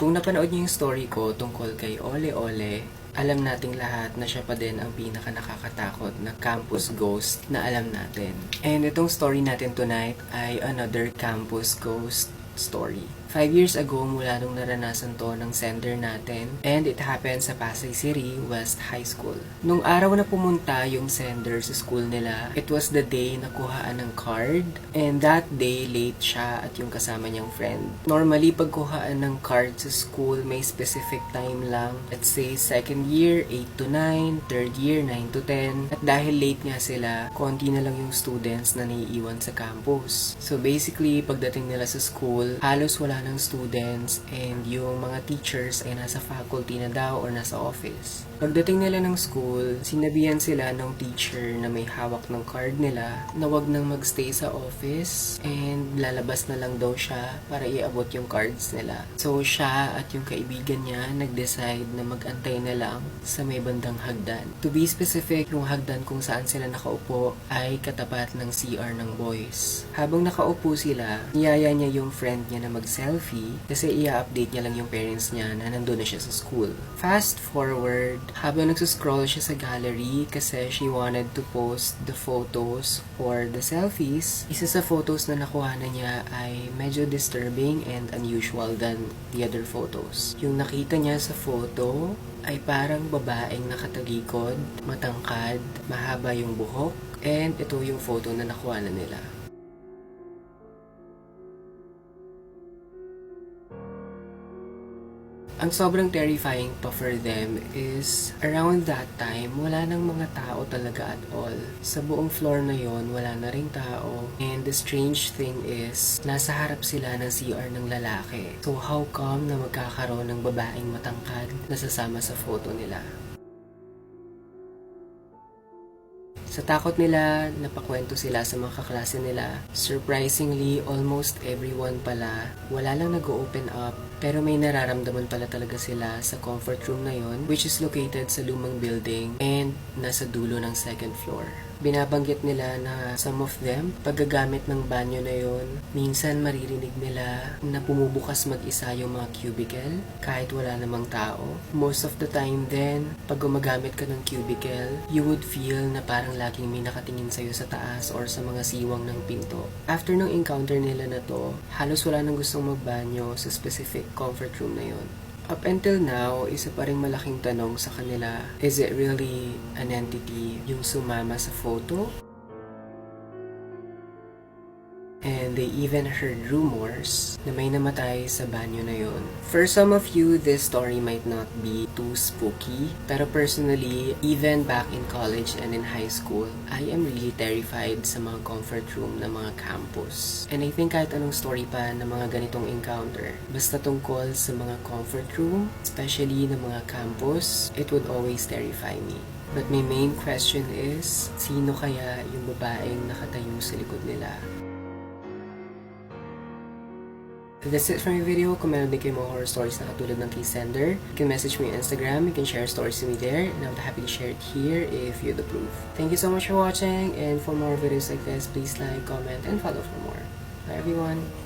Kung napanood niyo yung story ko tungkol kay Ole Ole, alam nating lahat na siya pa din ang pinaka nakakatakot na campus ghost na alam natin. And itong story natin tonight ay another campus ghost story. 5 years ago mula nung naranasan to ng sender natin, and it happened sa Pasay City West High School. Nung araw na pumunta yung sender sa school nila, it was the day na kuhaan ng card, and that day late siya at yung kasama niyang friend. Normally pag kuhaan ng card sa school may specific time lang. Let's say second year 8 to 9, third year 9 to 10. At dahil late nga sila, konti na lang yung students na naiiwan sa campus. So basically pagdating nila sa school, halos wala ng students and yung mga teachers ay nasa faculty na daw or nasa office. Pagdating nila ng school, sinabihan sila ng teacher na may hawak ng card nila na wag nang magstay sa office and lalabas na lang daw siya para iabot yung cards nila. So siya at yung kaibigan niya nag-decide na mag-antay na lang sa may bandang hagdan. To be specific, yung hagdan kung saan sila nakaupo ay katapat ng CR ng boys. Habang nakaupo sila, niyaya niya yung friend niya na mag-selfie kasi i-update niya lang yung parents niya na nandun na siya sa school. Fast forward, habang nagsuscroll siya sa gallery kasi she wanted to post the photos or the selfies, isa sa photos na nakuha na niya ay medyo disturbing and unusual than the other photos. Yung nakita niya sa photo ay parang babaeng nakatalikod, matangkad, mahaba yung buhok, and ito yung photo na nakuha na nila. Ang sobrang terrifying pa for them is around that time, wala nang mga tao talaga at all. Sa buong floor na yon wala na ring tao. And the strange thing is, nasa harap sila ng CR ng lalaki. So how come na magkakaroon ng babaeng matangkad na sasama sa photo nila? Sa takot nila, napakwento sila sa mga kaklase nila. Surprisingly, almost everyone pala, wala lang nag-open up. Pero may nararamdaman pala talaga sila sa comfort room na yon, which is located sa lumang building and nasa dulo ng second floor. Binabanggit nila na some of them, paggagamit ng banyo na yon, minsan maririnig nila na pumubukas mag-isa yung mga cubicle kahit wala namang tao. Most of the time then, pag gumagamit ka ng cubicle, you would feel na parang laging may nakatingin sa'yo sa taas or sa mga siwang ng pinto. After ng encounter nila na to, halos wala nang gustong magbanyo sa specific comfort room na yon. Up until now, isa pa ring malaking tanong sa kanila, is it really an entity yung sumama sa photo? And they even heard rumors na may namatay sa banyo na yon. For some of you, this story might not be too spooky. Pero personally, even back in college and in high school, I am really terrified sa mga comfort room ng mga campus. And I think kahit anong story pa ng mga ganitong encounter, basta tungkol sa mga comfort room, especially ng mga campus, it would always terrify me. But my main question is, sino kaya yung babaeng nakatayo sa likod nila? That's it for my video. Kung meron din kayo mga horror stories na katulad ng kay Sender, you can message me on Instagram, you can share stories to me there, and I'll be happy to share it here if you'd approve. Thank you so much for watching, and for more videos like this, please like, comment, and follow for more. Bye everyone!